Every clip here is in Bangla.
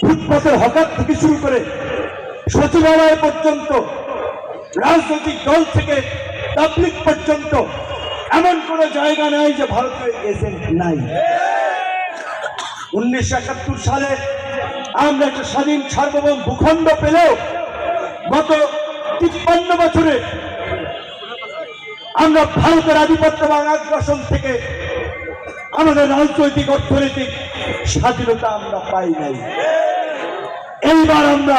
ফুটপাতের হকার থেকে শুরু করে সচিবালয় পর্যন্ত, রাজনৈতিক দল থেকে তাবলিগ পর্যন্ত এমন কোন জায়গা নাই যে ভারতের এজেন্ট নাই। 1971 সালে আমরা একটা স্বাধীন সার্বভৌম ভূখণ্ড পেলেও গত 53 বছরে আমরা ভারতের আধিপত্য এবং আগ্রাসন থেকে আমাদের রাজনৈতিক অর্থনৈতিক স্বাধীনতা আমরা পাই নাই। এইবার আমরা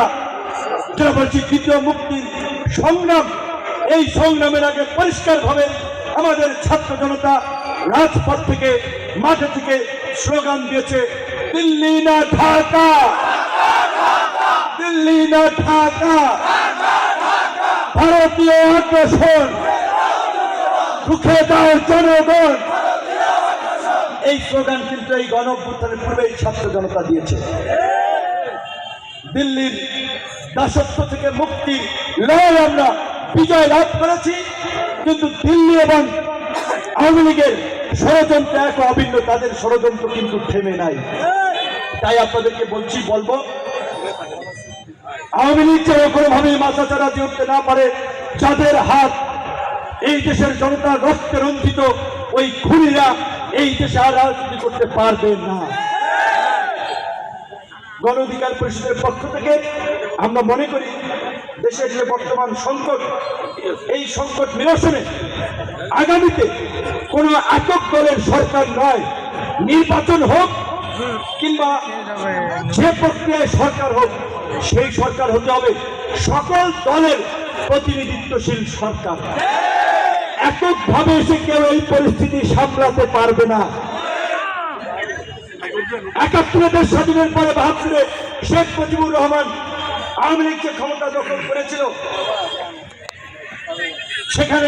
যেটা বলছি দ্বিতীয় মুক্তির সংগ্রাম, এই সংগ্রামের আগে পরিষ্কারভাবে আমাদের ছাত্র জনতা রাজপথ থেকে মাঠে থেকে স্লোগান দিয়েছে, দিল্লি না ঢাকা, দিল্লি না ঢাকা, ভারতীয় আগ্রাসন রুখে দাও জনগণ। এই স্লোগান কিন্তু এই গণঅভ্যুত্থানের পূর্বেই ছাত্র জনতা দিয়েছে। দিল্লির দাসত্ব থেকে মুক্তি লড়াই আমরা বিজয় লাভ করেছি, কিন্তু দিল্লি এবং আওয়ামী লীগের ষড়যন্ত্র এক অভিন্ন, তাদের ষড়যন্ত্র কিন্তু থেমে নাই। তাই আপনাদেরকে বলবো আওয়ামী লীগ যেন কোনোভাবেই মাথাচাড়া দিয়ে উঠতে না পারে। যাদের হাত এই দেশের জনতার রক্তে রঞ্জিত, ওই খুনিরা এই দেশে আর রাজনীতি করতে পারবে না। গণ অধিকার পরিষদের পক্ষ থেকে আমরা মনে করি দেশের যে বর্তমান সংকট, এই সংকট নিরসনে আগামীতে কোনো একক দলের সরকার নয়, নির্বাচন হোক কিংবা যে প্রক্রিয়ায় সরকার হোক, সেই সরকার হতে হবে সকল দলের প্রতিনিধিত্বশীল সরকার। এককভাবে এসে কেউ এই পরিস্থিতি সামলাতে পারবে না। ৭১ দেশ স্বাধীনের পরে ৭২ শেখ মুজিবুর রহমান আওয়ামী লীগকে ক্ষমতা দখল করেছিল, সেখানে